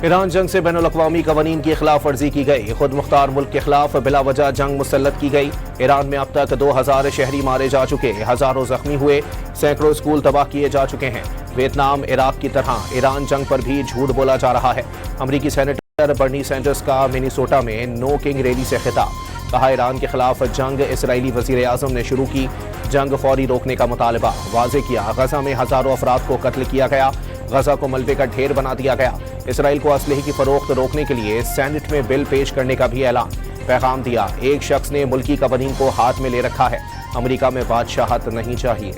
Iran जंग से बैनुल-अक़वामी क़वानीन की खिलाफ वर्जी की गई। खुद मुख्तार मुल्क के खिलाफ बिला वजह जंग मुसल्लत की गई। ईरान में अब तक 2000 शहरी मारे जा चुके, हजारों जख्मी हुए, सैकड़ों स्कूल तबाह किए जा चुके हैं। वियतनाम इराक की तरह ईरान जंग पर भी झूठ बोला जा रहा है। अमरीकी सेनेटर बर्नी सैंडर्स का मिनीसोटा में नो किंग रैली से खिताब। कहा, ईरान के खिलाफ जंग इसराइली वज़ीर आज़म ने शुरू की, जंग फौरी रोकने का मुतालबा। वाज़े किया, गजा में हजारों अफराद को कत्ल किया गया, गजा को मलबे का ढेर बना दिया गया। इसराइल को असलहे की फरोख्त रोकने के लिए सेनेट में बिल पेश करने का भी ऐलान। पैगाम दिया, एक शख्स ने मुल्की कवानीन को हाथ में ले रखा है, अमरीका में बादशाहत नहीं चाहिए।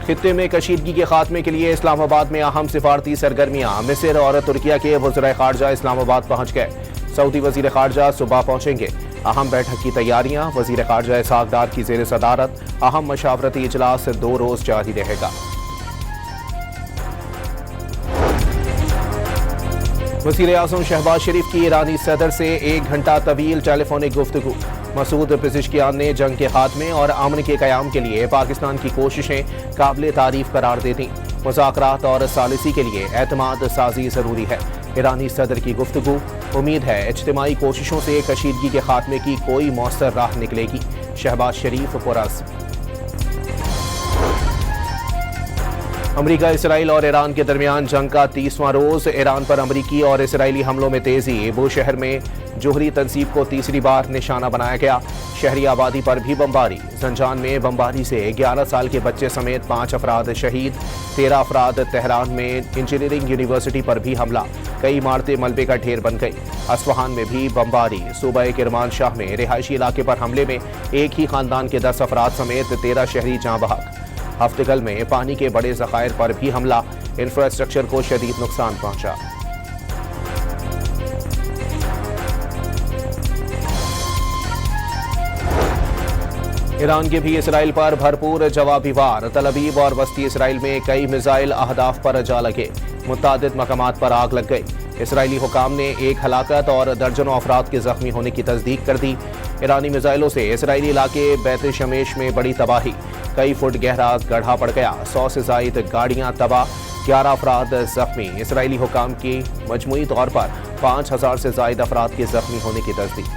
खित्ते में कशीदगी के खात्मे के लिए इस्लामाबाद में अहम सिफारती सरगर्मियां। मिस्र और तुर्किया के वज़ीर ख़ारजा इस्लामाबाद पहुंच गए। सऊदी वज़ीर ख़ारजा सुबह पहुंचेंगे। अहम बैठक की तैयारियां। वज़ीर ख़ारजा इसहाक़ डार की ज़ेर सदारत अहम मशावरती इजलास 2 रोज़ जारी रहेगा। वज़ीर आज़म शहबाज शरीफ की ईरानी सदर से 1 घंटा तवील टेलीफोनिक गुफ्तगू। मसूद पेज़ेश्कियान ने जंग के खात्मे और अमन के क़याम के लिए पाकिस्तान की कोशिशें काबिल तारीफ करार दे दी। मुज़ाकरात और सालिसी के लिए एतमाद साजी ज़रूरी है। ईरानी सदर की गुफ्तगू। उम्मीद है इज्तिमाई कोशिशों से कशीदगी के खात्मे की कोई मौसर राह निकलेगी। शहबाज शरीफ पुरअज़्म। अमरीका, इसराइल और ईरान के दरमियान जंग का 30वां रोज। ईरान पर अमरीकी और इसराइली हमलों में तेजी। बुशहर में जोहरी तंसीब को तीसरी बार निशाना बनाया गया। शहरी आबादी पर भी बमबारी। जंजान में बमबारी से 11 साल के बच्चे समेत 5 अफराद शहीद। 13 अफराद। तेहरान में इंजीनियरिंग यूनिवर्सिटी पर भी हमला। कई इमारतें मलबे का ढेर बन गई। अस्फहान में भी बमबारी। सूबा किरमानशाह में रिहायशी इलाके पर हमले में एक ही खानदान के 10 अफराद समेत 13 शहरी जाँ बहक। हफ्तगल में पानी के बड़े ज़खायर पर भी हमला। इंफ्रास्ट्रक्चर को शदीद नुकसान पहुंचा। ईरान के भी इसराइल पर भरपूर जवाबी वार। तल अवीव और वस्ती इसराइल में कई मिसाइल अहदाफ पर जा लगे। मुतादिद मकामात पर आग लग गई। इसराइली हुकाम ने 1 हलाकत और दर्जनों अफराद के जख्मी होने की तस्दीक कर दी। ईरानी मिसाइलों से इसराइली इलाके बैत शमेश में बड़ी तबाही। कई फुट गहरा गड्ढा पड़ गया। 100 से जायद गाड़ियां तबाह। 11 अफराद जख्मी। इसराइली हुकाम की मजमूई तौर पर 5000 से जायद अफराद के जख्मी होने की तस्दीक।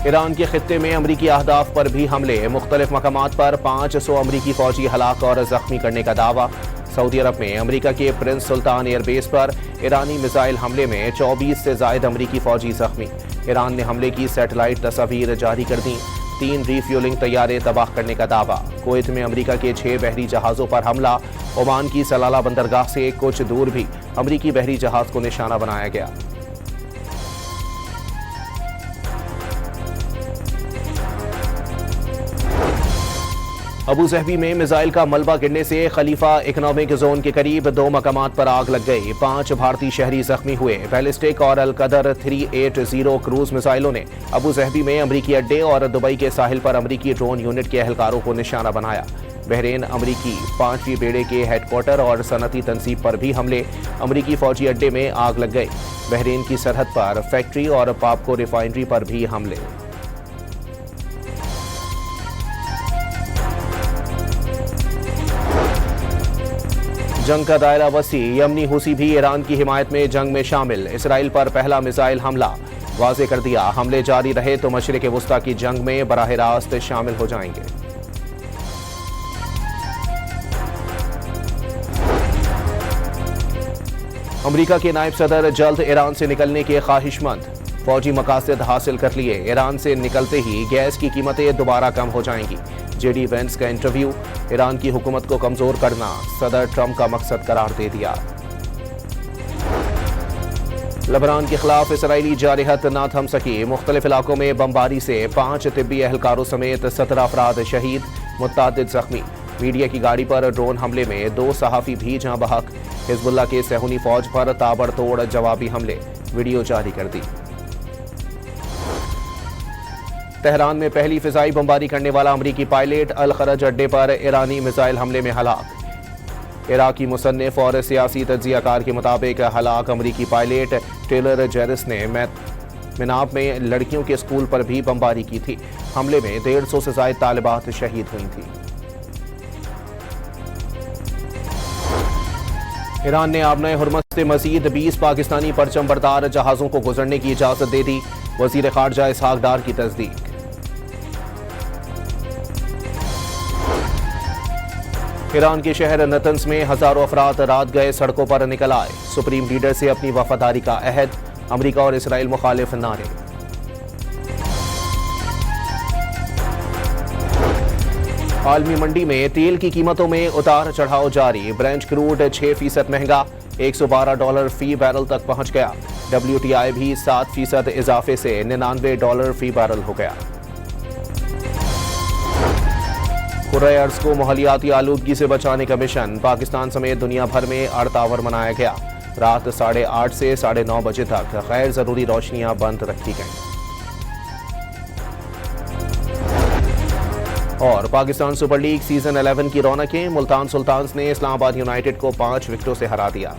ईरान के खित्ते में अमरीकी अहदाफ पर भी हमले। मुख्तलिफ मकामात पर 500 अमरीकी फौजी हलाक और जख्मी करने का दावा। सऊदी अरब में अमरीका के प्रिंस सुल्तान एयरबेस पर ईरानी मिसाइल हमले में 24 से जायद अमरीकी फौजी जख्मी। ईरान ने हमले की सैटेलाइट तस्वीर जारी कर दी। 3 रीफ्यूलिंग तैयारे तबाह करने का दावा। कुवैत में अमरीका के 6 बहरी जहाज़ों पर हमला। ओमान की सलाला बंदरगाह से कुछ दूर भी अमरीकी बहरी जहाज़ को निशाना बनाया गया। अबू ज़हबी में मिसाइल का मलबा गिरने से खलीफा इकनॉमिक जोन के करीब 2 मकामात पर आग लग गई। 5 भारतीय शहरी जख्मी हुए। बैलिस्टिक और अलकदर 380 क्रूज मिसाइलों ने अबू ज़हबी में अमरीकी अड्डे और दुबई के साहिल पर अमरीकी ड्रोन यूनिट के एहलकारों को निशाना बनाया। बहरीन अमरीकी 5वीं बेड़े के हेडक्वार्टर और सनती तंसीब पर भी हमले। अमरीकी फौजी अड्डे में आग लग गई। बहरीन की सरहद पर फैक्ट्री और पापको रिफाइनरी पर भी हमले। जंग का दायरा वसी। यमनी हुसी भी ईरान की हिमायत में जंग में शामिल। इसराइल पर पहला मिसाइल हमला। वाज़े कर दिया, हमले जारी रहे तो मशरिक़ वुस्ता की जंग में बराह रास्त शामिल हो जाएंगे। अमरीका के नायब सदर जल्द ईरान से निकलने के ख्वाहिशमंद। फौजी मकासद हासिल कर लिए। ईरान से निकलते ही गैस की कीमतें दोबारा कम हो जाएंगी। जेडी वेंस का इंटरव्यू। ईरान की हुकूमत को कमजोर करना सदर ट्रंप का मकसद करार दे दिया। लेबनान के खिलाफ इसराइली जारहत ना थम सकी। मुख्तलिफ इलाकों में बमबारी से 5 तिब्बी एहलकारों समेत 17 अफराद शहीद, मुतादिद जख्मी। मीडिया की गाड़ी पर ड्रोन हमले में 2 सहाफ़ी भी जाँ बहक। हिजबुल्लाह के सहूनी फौज पर ताबड़तोड़ जवाबी हमले। वीडियो जारी कर दी। तेहरान में पहली फिजाई बमबारी करने वाला अमरीकी पायलट अल खरज अड्डे पर ईरानी मिसाइल हमले में हलाक। इराकी मुसन्निफ और सियासी तज्जियाकार के मुताबिक हलाक अमरीकी पायलट टेलर जेरिस ने मिनाब में लड़कियों के स्कूल पर भी बमबारी की थी। हमले में 150 से ज्यादा तालिबात शहीद हुई थी। ईरान ने आबना हुर्मस से मजीद 20 पाकिस्तानी परचम बरदार जहाजों को गुजरने की इजाजत दे दी। वजीर खारजा इसहाक डार की तस्दीक। ईरान के शहर नतंस में हजारों अफराद रात गए सड़कों पर निकल आए। सुप्रीम लीडर से अपनी वफादारी का अहद। अमरीका और इसराइल मुखालिफ नारे। आलमी मंडी में तेल की कीमतों में उतार चढ़ाव जारी। ब्रेंट क्रूड 6% महंगा, $112 फी बैरल तक पहुंच गया। WTI भी 7% इजाफे से $99 फी बैरल हो गया। कुर्रे अर्ज को माहौलियाती आलूदगी से बचाने का मिशन। पाकिस्तान समेत दुनिया भर में अर्थ आवर मनाया गया। रात 8:30 से 9:30 बजे तक गैर जरूरी रोशनियां बंद रखी गईं। और पाकिस्तान सुपर लीग सीजन 11 की रौनकें। मुल्तान सुल्तान्स ने इस्लामाबाद यूनाइटेड को 5 विकेटों से हरा दिया।